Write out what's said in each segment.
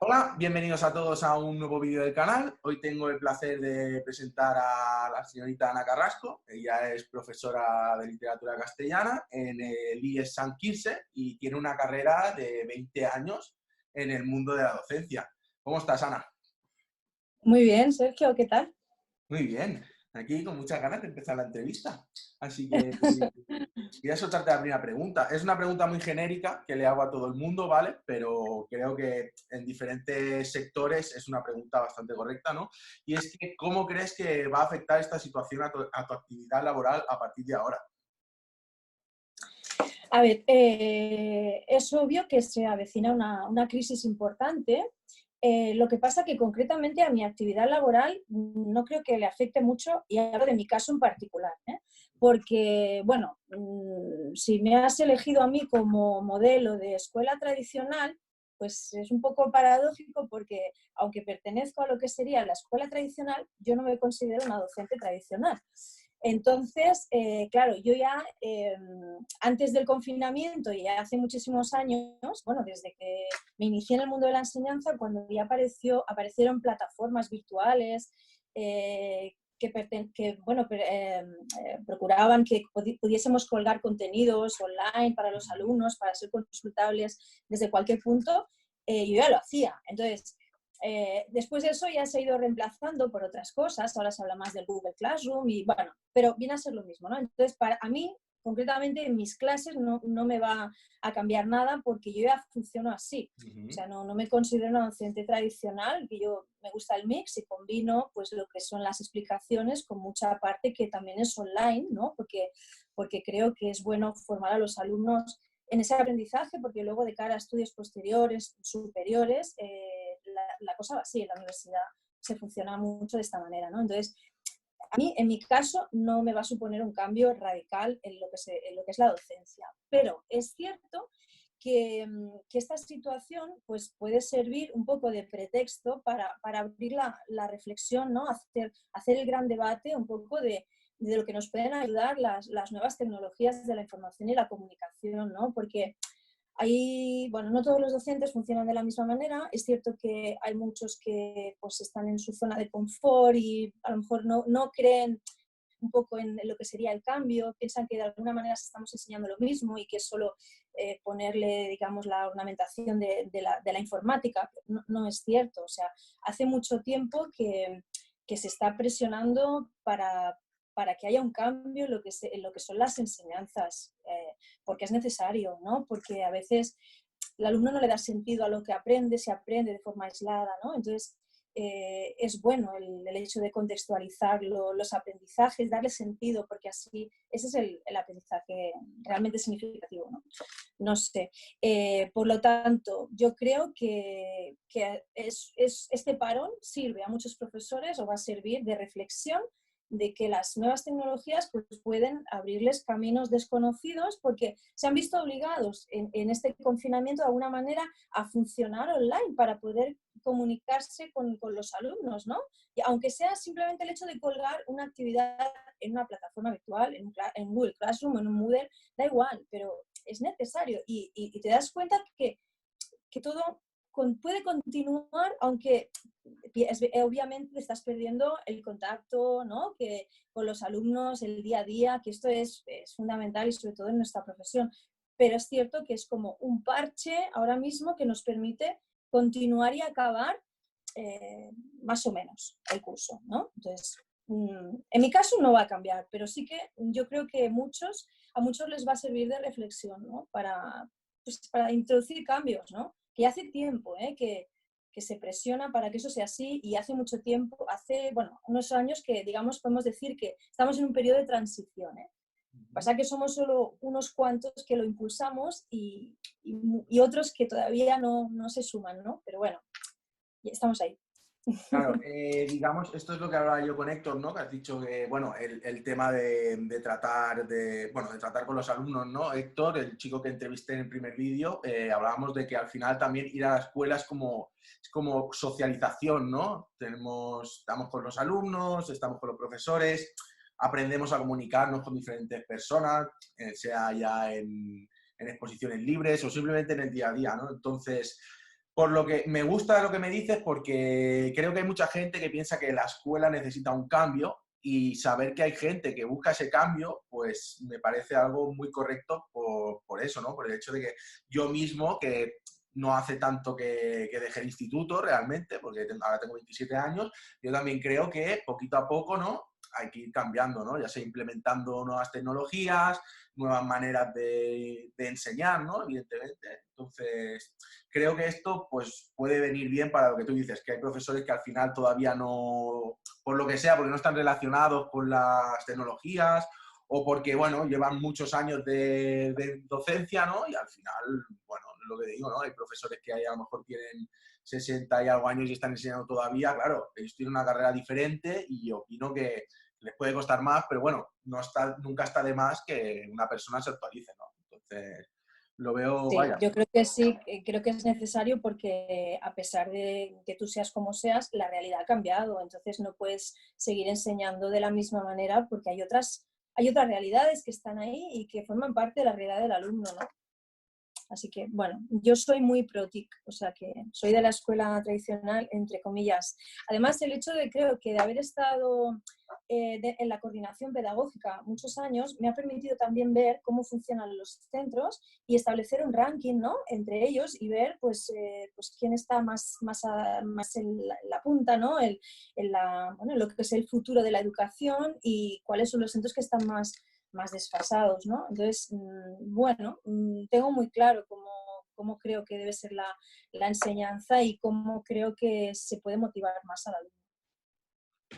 Hola, bienvenidos a todos a un nuevo vídeo del canal. Hoy tengo el placer de presentar a la señorita Ana Carrasco. Ella es profesora de literatura castellana en el IES Sant Quirze y tiene una carrera de 20 años en el mundo de la docencia. ¿Cómo estás, Ana? Muy bien, Sergio, ¿qué tal? Muy bien, aquí con muchas ganas de empezar la entrevista. Así que voy a soltarte la primera pregunta. Es una pregunta muy genérica que le hago a todo el mundo, ¿vale? Pero creo que en diferentes sectores es una pregunta bastante correcta, ¿no? Y es que, ¿cómo crees que va a afectar esta situación a tu actividad laboral a partir de ahora? A ver, es obvio que se avecina una crisis importante. Lo que pasa que concretamente a mi actividad laboral no creo que le afecte mucho, y hablo de mi caso en particular, ¿eh? Porque, bueno, si me has elegido a mí como modelo de escuela tradicional, pues es un poco paradójico porque, aunque pertenezco a lo que sería la escuela tradicional, yo no me considero una docente tradicional. Entonces, claro, yo ya antes del confinamiento y hace muchísimos años, bueno, desde que me inicié en el mundo de la enseñanza, cuando ya aparecieron plataformas virtuales procuraban que pudiésemos colgar contenidos online para los alumnos, para ser consultables desde cualquier punto, yo ya lo hacía. Entonces, después de eso ya se ha ido reemplazando por otras cosas, ahora se habla más del Google Classroom y bueno, pero viene a ser lo mismo, ¿no? Entonces, para a mí, concretamente en mis clases no me va a cambiar nada porque yo ya funciono así. O sea, no me considero una docente tradicional, que yo me gusta el mix y combino pues lo que son las explicaciones con mucha parte que también es online, ¿no? Porque creo que es bueno formar a los alumnos en ese aprendizaje, porque luego de cara a estudios posteriores, superiores, la cosa va así, en la universidad se funciona mucho de esta manera, ¿no? Entonces, a mí, en mi caso, no me va a suponer un cambio radical en lo que es la docencia, pero es cierto que esta situación pues, puede servir un poco de pretexto para abrir la reflexión, ¿no? Hacer el gran debate un poco de lo que nos pueden ayudar las nuevas tecnologías de la información y la comunicación, ¿no? Porque bueno, no todos los docentes funcionan de la misma manera. Es cierto que hay muchos que pues, están en su zona de confort y a lo mejor no creen un poco en lo que sería el cambio, piensan que de alguna manera estamos enseñando lo mismo y que es solo ponerle, digamos, la ornamentación de la informática. No es cierto. O sea, hace mucho tiempo que se está presionando para que haya un cambio en lo que son las enseñanzas, porque es necesario, ¿no? Porque a veces el alumno no le da sentido a lo que aprende, se aprende de forma aislada, ¿no? Entonces, es bueno el hecho de contextualizar los aprendizajes, darle sentido, porque así ese es el aprendizaje realmente significativo, ¿no? No sé. Por lo tanto, yo creo que este parón sirve a muchos profesores o va a servir de reflexión de que las nuevas tecnologías pues, pueden abrirles caminos desconocidos porque se han visto obligados en este confinamiento de alguna manera a funcionar online para poder comunicarse con los alumnos, ¿no? Y aunque sea simplemente el hecho de colgar una actividad en una plataforma virtual, en Google Classroom, en un Moodle, da igual, pero es necesario y te das cuenta que todo puede continuar, aunque obviamente estás perdiendo el contacto, ¿no? Con los alumnos, el día a día, que esto es fundamental y sobre todo en nuestra profesión. Pero es cierto que es como un parche ahora mismo que nos permite continuar y acabar más o menos el curso, ¿no? Entonces, en mi caso no va a cambiar, pero sí que yo creo que a muchos les va a servir de reflexión, ¿no? Pues, para introducir cambios, ¿no? Que hace tiempo que se presiona para que eso sea así y hace mucho tiempo, bueno, unos años que, digamos, podemos decir que estamos en un periodo de transición, ¿eh? Pasa que somos solo unos cuantos que lo impulsamos y otros que todavía no se suman, ¿no? Pero bueno, ya estamos ahí. Claro, digamos, esto es lo que hablaba yo con Héctor, ¿no? Que has dicho que, bueno, el tema de tratar de tratar con los alumnos, ¿no? Héctor, el chico que entrevisté en el primer vídeo, hablábamos de que al final también ir a la escuela es como socialización, ¿no? Estamos con los alumnos, estamos con los profesores, aprendemos a comunicarnos con diferentes personas, sea ya en exposiciones libres o simplemente en el día a día, ¿no? Entonces, Por lo que me gusta lo que me dices, porque creo que hay mucha gente que piensa que la escuela necesita un cambio y saber que hay gente que busca ese cambio, pues me parece algo muy correcto por eso, ¿no? Por el hecho de que yo mismo, que no hace tanto que dejé el instituto realmente, porque ahora tengo 27 años, yo también creo que poquito a poco, ¿no? Hay que ir cambiando, ¿no? Ya sea implementando nuevas tecnologías, nuevas maneras de enseñar, ¿no? Evidentemente. Entonces, creo que esto pues, puede venir bien para lo que tú dices, que hay profesores que al final todavía no, por lo que sea, porque no están relacionados con las tecnologías o porque, bueno, llevan muchos años de docencia, ¿no? Y al final, bueno, lo que digo, ¿no? Hay profesores que a lo mejor tienen 60 y algo años y están enseñando todavía, claro, ellos tienen una carrera diferente y opino que les puede costar más, pero bueno, nunca está de más que una persona se actualice, ¿no? Entonces, lo veo, Sí, vaya. yo creo que sí, creo que es necesario porque a pesar de que tú seas como seas, la realidad ha cambiado, entonces no puedes seguir enseñando de la misma manera porque hay otras realidades que están ahí y que forman parte de la realidad del alumno, ¿no? Así que, bueno, yo soy muy pro TIC, o sea que soy de la escuela tradicional, entre comillas. Además, el hecho de, creo que de haber estado en la coordinación pedagógica muchos años, me ha permitido también ver cómo funcionan los centros y establecer un ranking, ¿no? Entre ellos y ver, pues quién está más en la punta, ¿no? Bueno, lo que es el futuro de la educación y cuáles son los centros que están más desfasados, ¿no? Entonces, bueno, tengo muy claro cómo creo que debe ser la enseñanza y cómo creo que se puede motivar más al alumno.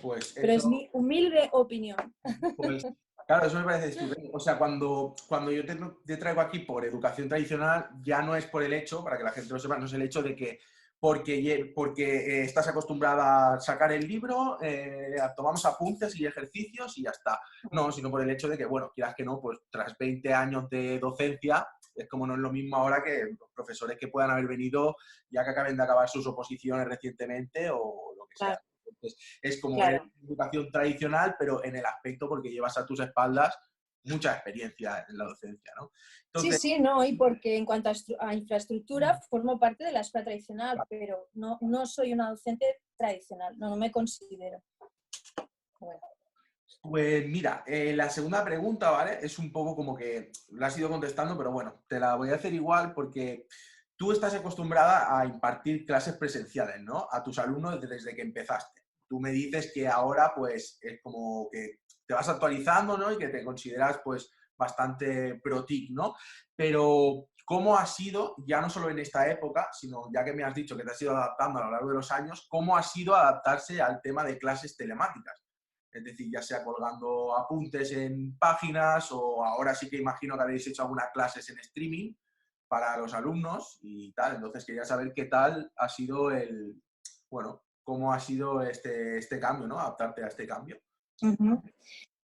Pues Pero es eso, mi humilde opinión. pues claro, eso me parece estupendo. O sea, cuando yo te traigo aquí por educación tradicional, ya no es por el hecho, para que la gente lo sepa, no es el hecho de que porque estás acostumbrada a sacar el libro, tomamos apuntes y ejercicios y ya está. No, sino por el hecho de que, bueno, quieras que no, pues tras 20 años de docencia, es como no es lo mismo ahora que los profesores que puedan haber venido ya que acaben de acabar sus oposiciones recientemente o lo que sea. Claro, Entonces, es como claro. educación tradicional, pero en el aspecto porque llevas a tus espaldas mucha experiencia en la docencia, ¿no? Sí, Entonces, sí, no, y porque en cuanto a infraestructura, formo parte de la escuela tradicional, pero no soy una docente tradicional, no me considero. Bueno. pues mira, la segunda pregunta, ¿vale? Es un poco como que la has ido contestando, pero bueno, te la voy a hacer igual porque tú estás acostumbrada a impartir clases presenciales, ¿no? A tus alumnos desde que empezaste. Tú me dices que ahora, pues, es como que te vas actualizando, ¿no? Y que te consideras, pues, bastante pro-TIC, ¿no? Pero, ¿cómo ha sido, ya no solo en esta época, sino ya que me has dicho que te has ido adaptando a lo largo de los años, cómo ha sido adaptarse al tema de clases telemáticas? Es decir, ya sea colgando apuntes en páginas o ahora sí que imagino que habéis hecho algunas clases en streaming para los alumnos y tal. Entonces quería saber qué tal ha sido bueno, cómo ha sido este cambio, ¿no? Adaptarte a este cambio. Ujú.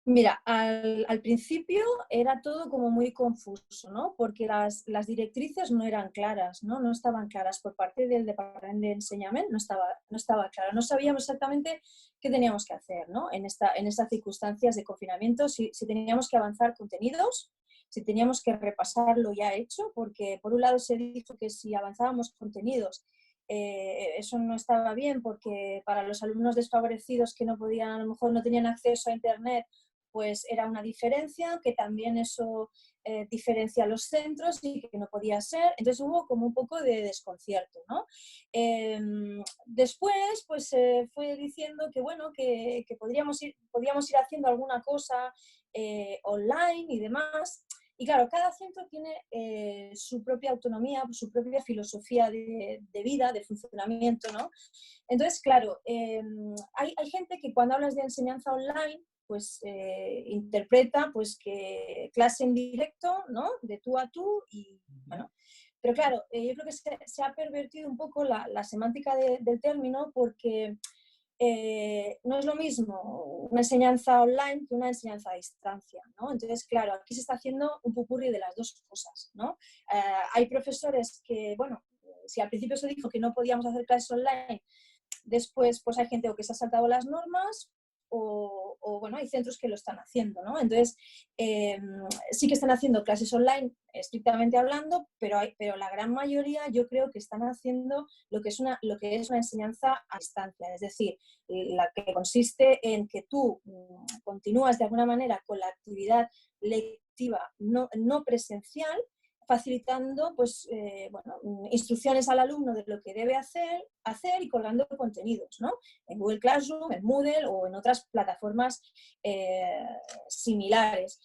Mira, al principio era todo como muy confuso, ¿no? Porque las directrices no eran claras, ¿no? No estaban claras por parte del departamento de enseñamiento, no estaba claro. No sabíamos exactamente qué teníamos que hacer, ¿no? En estas circunstancias de confinamiento, si teníamos que avanzar contenidos, si teníamos que repasar lo ya hecho, porque por un lado se dijo que si avanzábamos contenidos, eso no estaba bien porque para los alumnos desfavorecidos que no podían, a lo mejor no tenían acceso a Internet, pues era una diferencia, que también eso diferencia a los centros y que no podía ser. Entonces hubo como un poco de desconcierto, ¿no? Después, pues se fue diciendo que, bueno, que podíamos ir haciendo alguna cosa online y demás. Y claro, cada centro tiene su propia autonomía, su propia filosofía de vida, de funcionamiento, ¿no? Entonces, claro, hay gente que cuando hablas de enseñanza online, pues interpreta pues que clase en directo, ¿no? De tú a tú y bueno. Pero claro, yo creo que se ha pervertido un poco la semántica del término porque no es lo mismo una enseñanza online que una enseñanza a distancia, ¿no? Entonces, claro, aquí se está haciendo un popurrí de las dos cosas, ¿no? Hay profesores que, bueno, si al principio se dijo que no podíamos hacer clases online, después pues hay gente o que se ha saltado las normas bueno, hay centros que lo están haciendo, ¿no? Entonces, sí que están haciendo clases online, estrictamente hablando, pero la gran mayoría yo creo que están haciendo lo que es una enseñanza a distancia, es decir, la que consiste en que tú continúas de alguna manera con la actividad lectiva no presencial, facilitando pues, instrucciones al alumno de lo que debe hacer y colgando contenidos, ¿no? En Google Classroom, en Moodle o en otras plataformas similares.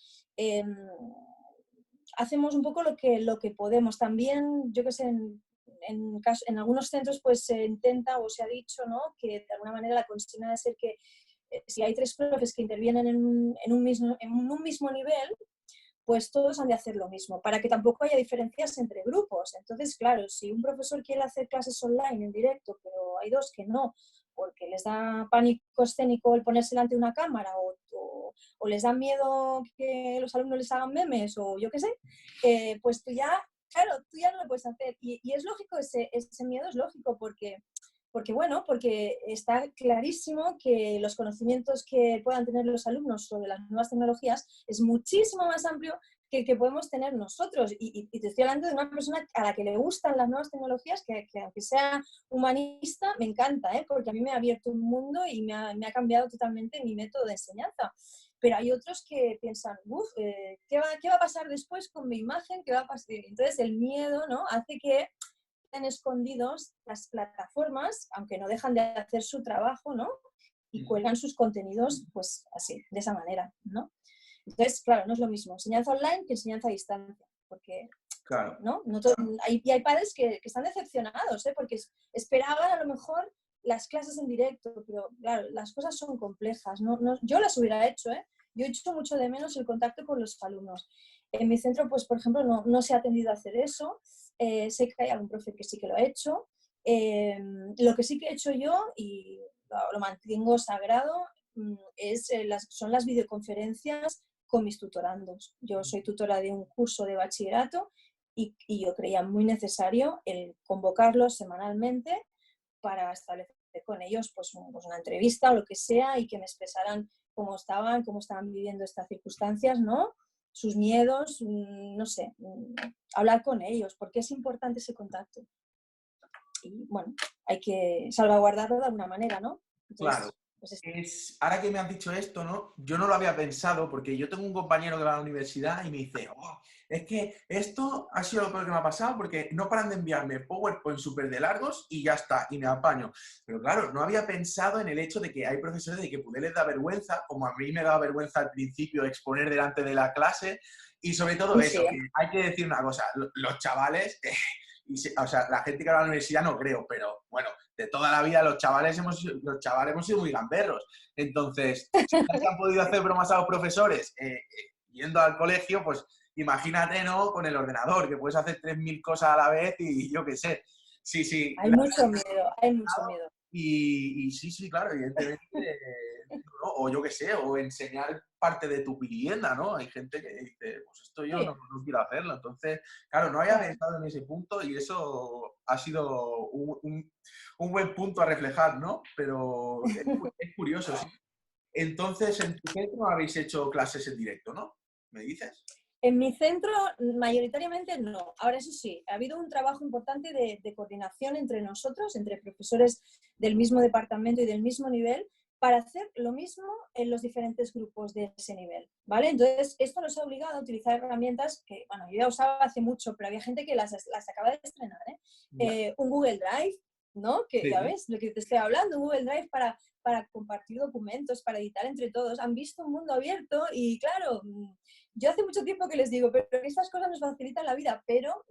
Hacemos un poco lo que podemos. También, yo que sé, en algunos centros pues se intenta o se ha dicho, ¿no?, que de alguna manera la consigna debe ser que si hay 3 profes que intervienen en un mismo nivel, pues todos han de hacer lo mismo, para que tampoco haya diferencias entre grupos. Entonces, claro, si un profesor quiere hacer clases online en directo, pero hay 2 que no, porque les da pánico escénico el ponerse delante de una cámara o les da miedo que los alumnos les hagan memes o yo qué sé, pues tú ya no lo puedes hacer. Y es lógico, ese miedo es lógico porque está clarísimo que los conocimientos que puedan tener los alumnos sobre las nuevas tecnologías es muchísimo más amplio que el que podemos tener nosotros. Y te estoy hablando de una persona a la que le gustan las nuevas tecnologías, que aunque sea humanista, me encanta, porque a mí me ha abierto un mundo y me ha cambiado totalmente mi método de enseñanza. Pero hay otros que piensan, ¿qué va a pasar después con mi imagen? ¿Qué va a pasar? Entonces el miedo, ¿no?, hace que estén escondidos las plataformas, aunque no dejan de hacer su trabajo, ¿no?, y cuelgan sus contenidos pues así, de esa manera, ¿no? Entonces, claro, no es lo mismo enseñanza online que enseñanza a distancia, porque Claro. ¿no? Hay padres que están decepcionados, porque esperaban a lo mejor las clases en directo, pero claro, las cosas son complejas. Yo las hubiera hecho, yo he hecho mucho de menos el contacto con los alumnos. En mi centro, pues, por ejemplo, no se ha tendido a hacer eso. Sé que hay algún profe que sí que lo ha hecho. Lo que sí que he hecho yo, y lo mantengo sagrado, son las videoconferencias con mis tutorandos. Yo soy tutora de un curso de bachillerato y yo creía muy necesario el convocarlos semanalmente para establecer con ellos pues una entrevista o lo que sea y que me expresaran cómo estaban viviendo estas circunstancias, ¿no?, sus miedos, no sé, hablar con ellos, porque es importante ese contacto. Y bueno, hay que salvaguardarlo de alguna manera, ¿no? Entonces, Claro. pues Ahora que me has dicho esto, ¿no? Yo no lo había pensado porque yo tengo un compañero que va a la universidad y me dice, es que esto ha sido lo peor que me ha pasado porque no paran de enviarme PowerPoint súper de largos y ya está, y me apaño. Pero claro, no había pensado en el hecho de que hay profesores de que les da vergüenza, como a mí me daba vergüenza al principio exponer delante de la clase, y sobre todo eso, sí. que hay que decir una cosa, los chavales, o sea, la gente que va a la universidad no creo, pero bueno, de toda la vida los chavales hemos sido muy gamberros. Entonces, si ya se han podido hacer bromas a los profesores yendo al colegio, pues imagínate, ¿no?, con el ordenador, que puedes hacer 3.000 cosas a la vez y yo qué sé. Sí, sí. Hay mucho miedo, hay mucho miedo. Y sí, claro, evidentemente, ¿no? O yo qué sé, o enseñar parte de tu vivienda, ¿no? Hay gente que dice, pues esto yo Sí, no quiero hacerlo. Entonces, claro, no había claro. pensado en ese punto y eso ha sido un buen punto a reflejar, ¿no? Pero es curioso, sí. Entonces, en tu centro habéis hecho clases en directo, ¿no? ¿Me dices? En mi centro, mayoritariamente no. Ahora, eso sí, ha habido un trabajo importante de coordinación entre nosotros, entre profesores del mismo departamento y del mismo nivel, para hacer lo mismo en los diferentes grupos de ese nivel, ¿vale? Entonces, esto nos ha obligado a utilizar herramientas que, bueno, yo ya usaba hace mucho, pero había gente que las acaba de estrenar, Ya. Un Google Drive, ¿no? Que ya Sí. ves, lo que te estoy hablando, un Google Drive para compartir documentos, para editar entre todos. Han visto un mundo abierto y, claro, yo hace mucho tiempo que les digo, pero estas cosas nos facilitan la vida, pero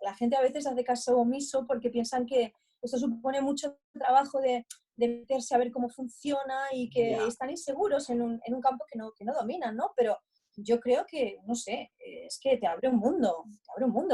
la gente a veces hace caso omiso porque piensan que esto supone mucho trabajo de meterse a ver cómo funciona y que Ya. están inseguros en un campo que no dominan, ¿no? Pero yo creo que, no sé, es que te abre un mundo,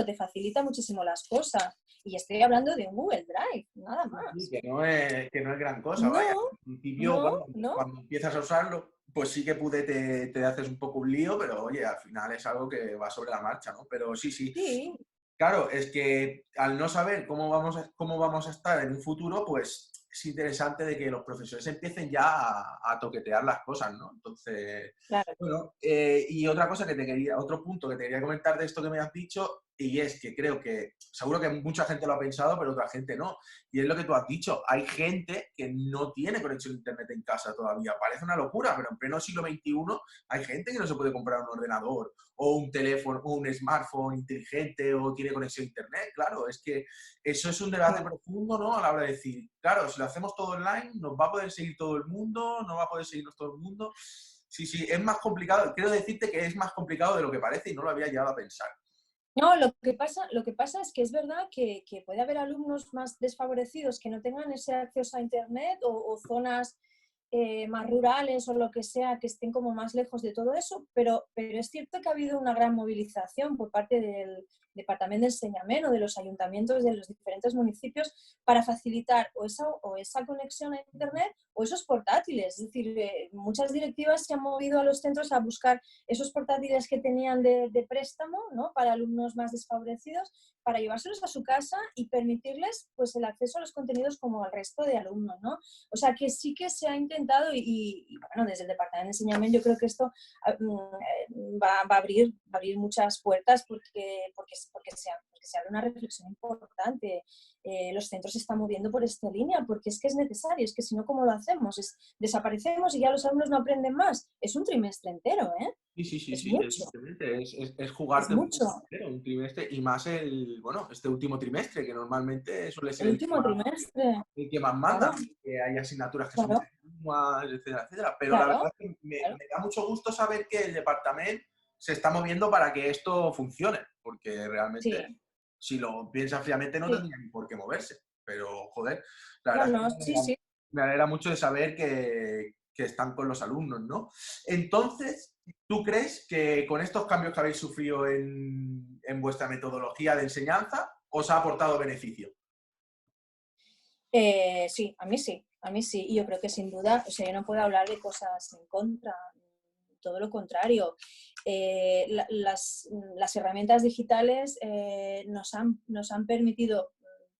te facilita muchísimo las cosas. Y estoy hablando de un Google Drive, nada Sí, más. que no es gran cosa, vaya. No, Al principio, no, bueno, no. cuando empiezas a usarlo, pues sí que te haces un poco un lío, pero oye, al final es algo que va sobre la marcha, ¿no? Pero sí, sí. Sí, Claro, es que al no saber cómo vamos a estar en un futuro, pues es interesante de que los profesores empiecen ya a toquetear las cosas, ¿no? Entonces, Claro. bueno, y otra cosa otro punto que te quería comentar de esto que me has dicho, y es que creo que, seguro que mucha gente lo ha pensado, pero otra gente no. Y es lo que tú has dicho, hay gente que no tiene conexión a internet en casa todavía. Parece una locura, pero en pleno siglo XXI hay gente que no se puede comprar un ordenador o un teléfono o un smartphone inteligente o tiene conexión a internet. Claro, es que eso es un debate profundo, ¿no? A la hora de decir, claro, si lo hacemos todo online, ¿nos va a poder seguir todo el mundo? ¿No va a poder seguirnos todo el mundo? Sí, sí, es más complicado. Quiero decirte que es más complicado de lo que parece y no lo había llegado a pensar. No, lo que pasa es que es verdad que puede haber alumnos más desfavorecidos que no tengan ese acceso a Internet o zonas más rurales o lo que sea, que estén como más lejos de todo eso, pero es cierto que ha habido una gran movilización por parte del Departamento de Enseñamiento o de los ayuntamientos de los diferentes municipios para facilitar o esa conexión a Internet o esos portátiles. Es decir, muchas directivas se han movido a los centros a buscar esos portátiles que tenían de préstamo, ¿no? Para alumnos más desfavorecidos, para llevárselos a su casa y permitirles pues, el acceso a los contenidos como al resto de alumnos, ¿no? O sea que sí que se ha intentado y bueno, desde el Departamento de Enseñamiento yo creo que esto va a abrir muchas puertas porque se abre una reflexión importante. Los centros se están moviendo por esta línea porque es que es necesario, es que si no, ¿cómo lo hacemos? Desaparecemos y ya los alumnos no aprenden más. Es un trimestre entero, ¿eh? Sí, sí, sí, Es sí, mucho, evidentemente. Es es jugarte mucho. un trimestre y más bueno, este último trimestre, que normalmente suele ser El último trimestre, el que más claro, manda, que hay asignaturas que son claro, más, etcétera, etcétera. Pero la claro, verdad es que claro. me da mucho gusto saber que el departamento se está moviendo para que esto funcione, porque realmente, Sí, si lo piensas fríamente, no sí. tendría ni por qué moverse. Pero, joder, la No, verdad es que no, sí, sí. me alegra mucho de saber que están con los alumnos, ¿no? Entonces, ¿tú crees que con estos cambios que habéis sufrido en vuestra metodología de enseñanza os ha aportado beneficio? Sí, a mí sí, a mí sí. Y yo creo que sin duda, o sea, yo no puedo hablar de cosas en contra, todo lo contrario. Las herramientas digitales nos han permitido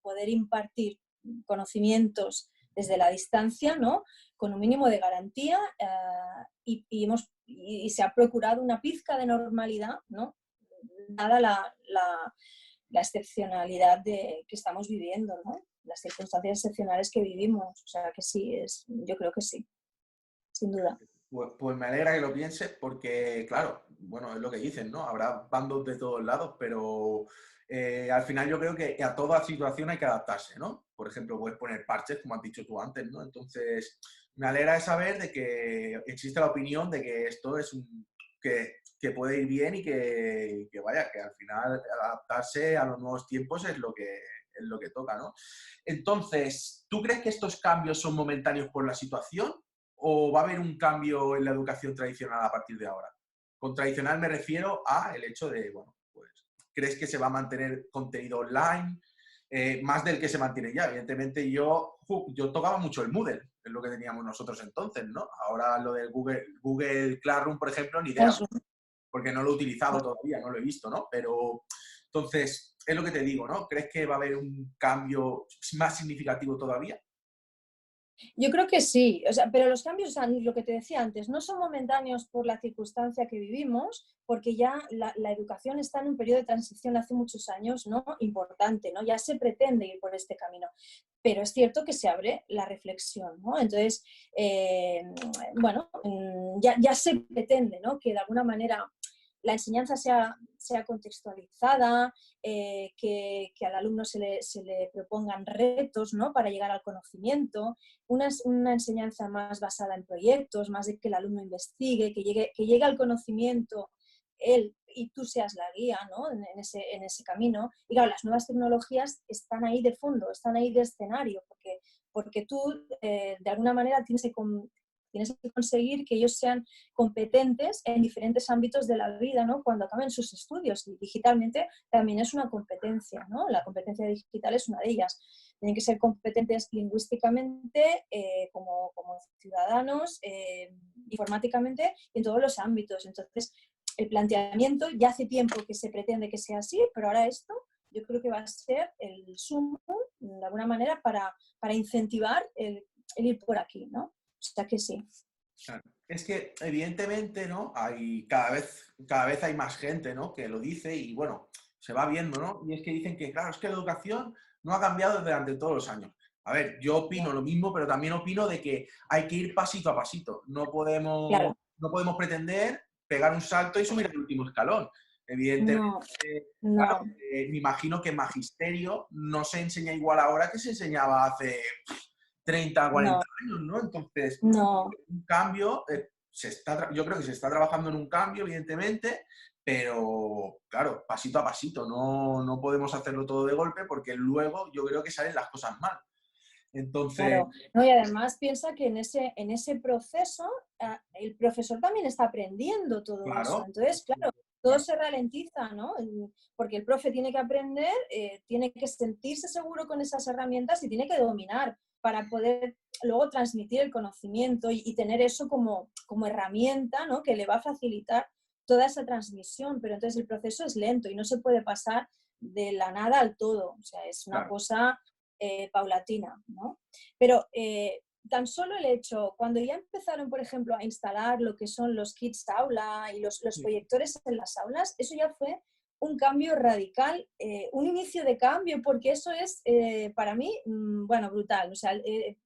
poder impartir conocimientos desde la distancia, ¿no? Con un mínimo de garantía y se ha procurado una pizca de normalidad, ¿no? Dada la excepcionalidad que estamos viviendo, ¿no? Las circunstancias excepcionales que vivimos. O sea que sí, yo creo que sí, sin duda. Pues me alegra que lo pienses porque, claro, bueno, es lo que dicen, ¿no? Habrá bandos de todos lados, pero al final yo creo que a toda situación hay que adaptarse, ¿no? Por ejemplo, puedes poner parches, como has dicho tú antes, ¿no? Entonces, me alegra de saber de que existe la opinión de que esto es que puede ir bien y que vaya, que al final adaptarse a los nuevos tiempos es lo que toca, ¿no? Entonces, ¿tú crees que estos cambios son momentáneos por la situación? ¿O va a haber un cambio en la educación tradicional a partir de ahora? Con tradicional me refiero a el hecho de, bueno, pues, ¿crees que se va a mantener contenido online? Más del que se mantiene ya. Evidentemente, yo tocaba mucho el Moodle, es lo que teníamos nosotros entonces, ¿no? Ahora lo del Google Classroom, por ejemplo, ni idea, Eso. porque no lo he utilizado todavía, no lo he visto, ¿no? Pero, entonces, es lo que te digo, ¿no? ¿Crees que va a haber un cambio más significativo todavía? Yo creo que sí, o sea, pero los cambios, o sea, lo que te decía antes, no son momentáneos por la circunstancia que vivimos, porque ya la educación está en un periodo de transición hace muchos años, ¿no? Importante, ¿no? Ya se pretende ir por este camino, pero es cierto que se abre la reflexión, ¿no? Entonces, bueno, ya se pretende, ¿no? Que de alguna manera la enseñanza sea contextualizada, que al alumno se le propongan retos, ¿no? Para llegar al conocimiento, una enseñanza más basada en proyectos, más de que el alumno investigue, que llegue al conocimiento él y tú seas la guía, ¿no? en ese camino. Y claro, las nuevas tecnologías están ahí de fondo, están ahí de escenario, porque tú de alguna manera tienes que conseguir que ellos sean competentes en diferentes ámbitos de la vida, ¿no? Cuando acaben sus estudios. Y digitalmente también es una competencia, ¿no? La competencia digital es una de ellas. Tienen que ser competentes lingüísticamente, como ciudadanos, informáticamente y en todos los ámbitos. Entonces, el planteamiento ya hace tiempo que se pretende que sea así, pero ahora esto yo creo que va a ser el sumo, de alguna manera, para incentivar el ir por aquí, ¿no? O sea que sí. Claro. Es que, evidentemente, ¿no? Hay cada vez hay más gente, ¿no? Que lo dice y, bueno, se va viendo, ¿no? Y es que dicen que, claro, es que la educación no ha cambiado durante todos los años. A ver, yo opino Ya, lo mismo, pero también opino de que hay que ir pasito a pasito. claro, No podemos pretender pegar un salto y subir al último escalón. Evidentemente, no, claro, no, me imagino que magisterio no se enseña igual ahora que se enseñaba hace 30, 40 no, años, ¿no? Entonces, no. un cambio, yo creo que se está trabajando en un cambio, evidentemente, pero claro, pasito a pasito, no podemos hacerlo todo de golpe porque luego yo creo que salen las cosas mal. Entonces, Claro, no, y además piensa que en ese proceso el profesor también está aprendiendo todo eso. claro, Entonces, claro, todo se ralentiza, ¿no? Porque el profe tiene que aprender, tiene que sentirse seguro con esas herramientas y tiene que dominar para poder luego transmitir el conocimiento y tener eso como herramienta, ¿no? Que le va a facilitar toda esa transmisión. Pero entonces el proceso es lento y no se puede pasar de la nada al todo. O sea, es una claro, cosa paulatina, ¿no? Pero tan solo el hecho, cuando ya empezaron, por ejemplo, a instalar lo que son los kits aula y los sí, proyectores en las aulas, eso ya fue un cambio radical, un inicio de cambio, porque eso es, para mí, bueno, brutal. O sea,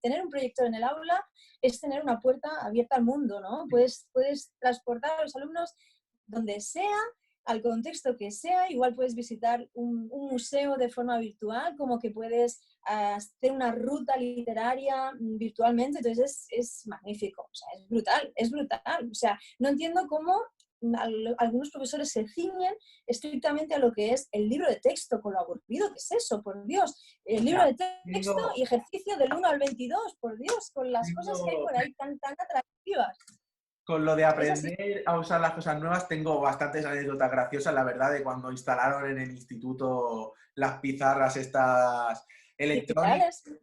tener un proyector en el aula es tener una puerta abierta al mundo, ¿no? Puedes transportar a los alumnos donde sea, al contexto que sea. Igual puedes visitar un museo de forma virtual, como que puedes hacer una ruta literaria virtualmente. Entonces es magnífico, o sea, es brutal, es brutal. O sea, no entiendo cómo algunos profesores se ciñen estrictamente a lo que es el libro de texto, con lo aburrido que es eso, por Dios. El libro ya, de texto tengo, y ejercicio del 1 al 22, por Dios, con las cosas que hay tengo, por ahí tan atractivas. con lo de Es así. aprender a usar las cosas nuevas, tengo bastantes anécdotas graciosas, la verdad, de cuando instalaron en el instituto las pizarras estas electrónicas. Digitales,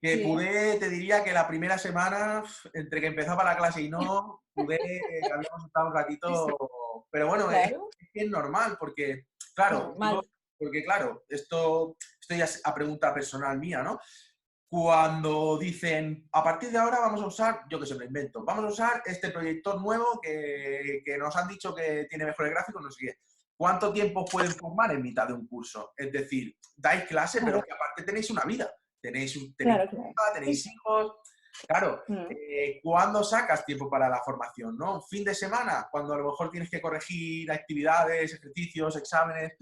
Que sí, pude, te diría que la primera semana, entre que empezaba la clase y no, habíamos estado un sí, sí, ratito, pero bueno, claro, es normal, porque, claro, normal. esto ya es a pregunta personal mía, ¿no? Cuando dicen, a partir de ahora vamos a usar, yo que sé, me invento, vamos a usar este proyector nuevo que nos han dicho que tiene mejores gráficos, no sé qué. ¿Cuánto tiempo pueden formar en mitad de un curso? Es decir, dais clase, pero Claro, que aparte tenéis una vida, tenéis claro, claro. pareja, Sí, tenéis sí. hijos. Claro, Mm, ¿cuándo sacas tiempo para la formación? ¿No? ¿Un fin de semana? Cuando a lo mejor tienes que corregir actividades, ejercicios, exámenes.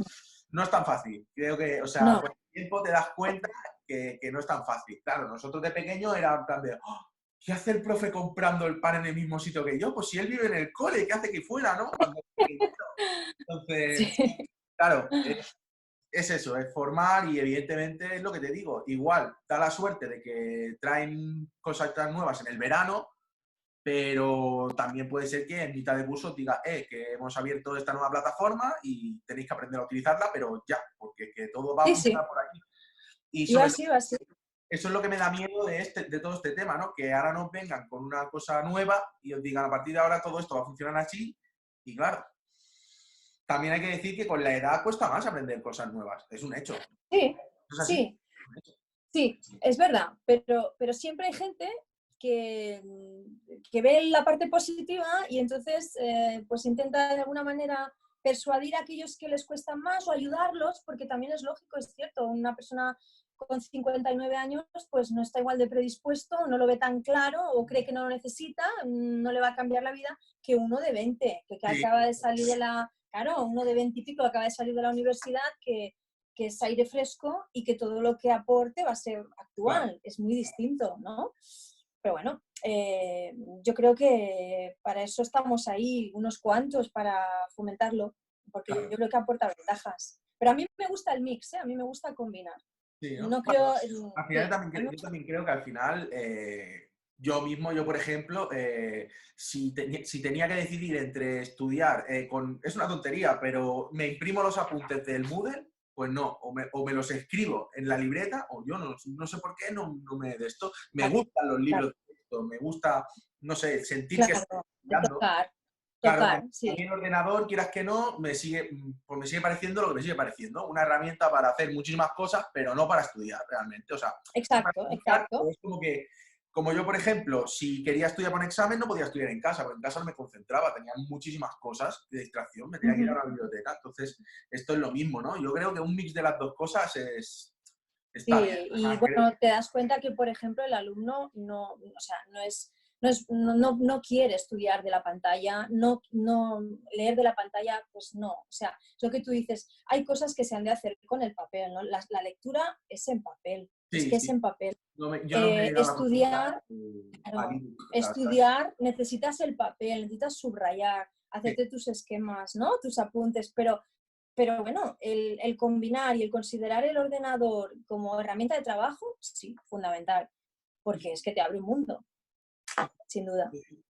No es tan fácil. Creo que, o sea, no, con el tiempo te das cuenta que no es tan fácil. Claro, nosotros de pequeño era en plan de, "Oh, ¿qué hace el profe comprando el pan en el mismo sitio que yo? Pues si él vive en el cole, ¿qué hace que fuera, no? Cuando es pequeñito". Entonces, sí. claro, es eso, es formar y evidentemente es lo que te digo. Igual, da la suerte de que traen cosas tan nuevas en el verano, pero también puede ser que en mitad de curso diga, que hemos abierto esta nueva plataforma y tenéis que aprender a utilizarla, pero ya, porque que todo va a Sí, sí. funcionar por aquí. Y Y va sobre así, va así. eso es lo que me da miedo de todo este tema, ¿no? Que ahora nos vengan con una cosa nueva y os digan a partir de ahora todo esto va a funcionar así. Y claro, también hay que decir que con la edad cuesta más aprender cosas nuevas. Es un hecho. Sí, ¿Es así? sí, Es un hecho. sí, es verdad, pero siempre hay gente que, que ve la parte positiva y entonces pues intenta de alguna manera persuadir a aquellos que les cuesta más o ayudarlos, porque también es lógico, es cierto, una persona con 59 años pues no está igual de predispuesto, no lo ve tan claro o cree que no lo necesita, no le va a cambiar la vida que uno de 20, que Sí, acaba de salir de la, claro, uno de 20 y pico acaba de salir de la universidad, que es aire fresco y que todo lo que aporte va a ser claro, actual, es muy distinto, ¿no? Pero bueno, yo creo que para eso estamos ahí unos cuantos, para fomentarlo, porque claro. yo creo que aporta ventajas. Pero a mí me gusta el mix, ¿eh? A mí me gusta combinar. Sí, ¿no? No Bueno, creo, al final sí, a mí me yo gusta. también creo que al final yo por ejemplo, si tenía que decidir entre estudiar es una tontería, pero me imprimo los apuntes del Moodle, pues no, o me los escribo en la libreta, o yo no sé por qué no me de esto. Me Claro, gustan los claro, libros de texto, me gusta, no sé, sentir que estoy claro, de estudiando. tocar. Claro, tocar, a mí sí. el ordenador, quieras que no, pues me sigue pareciendo lo que me sigue pareciendo. Una herramienta para hacer muchísimas cosas, pero no para estudiar realmente. O sea, sí para Exacto, estudiar, pero exacto. es como que, como yo, por ejemplo, si quería estudiar por un examen, no podía estudiar en casa, porque en casa no me concentraba, tenía muchísimas cosas de distracción, me tenía que ir a Ujú. la biblioteca. Entonces, esto es lo mismo, ¿no? Yo creo que un mix de las dos cosas está bien. Sí, O y sea, creo bueno, te das cuenta que, por ejemplo, el alumno no, o sea, no quiere estudiar de la pantalla, no leer de la pantalla, pues no. O sea, es lo que tú dices, hay cosas que se han de hacer con el papel, ¿no? La lectura es en papel, es sí, que es sí. en papel. Yo no me he dado la oportunidad Estudiar, al claro, ebook, la verdad. estudiar necesitas el papel, necesitas subrayar, Sí, hacerte tus esquemas, ¿no? Tus apuntes, pero bueno, el combinar y el considerar el ordenador como herramienta de trabajo, sí, fundamental, porque es que te abre un mundo, sin duda.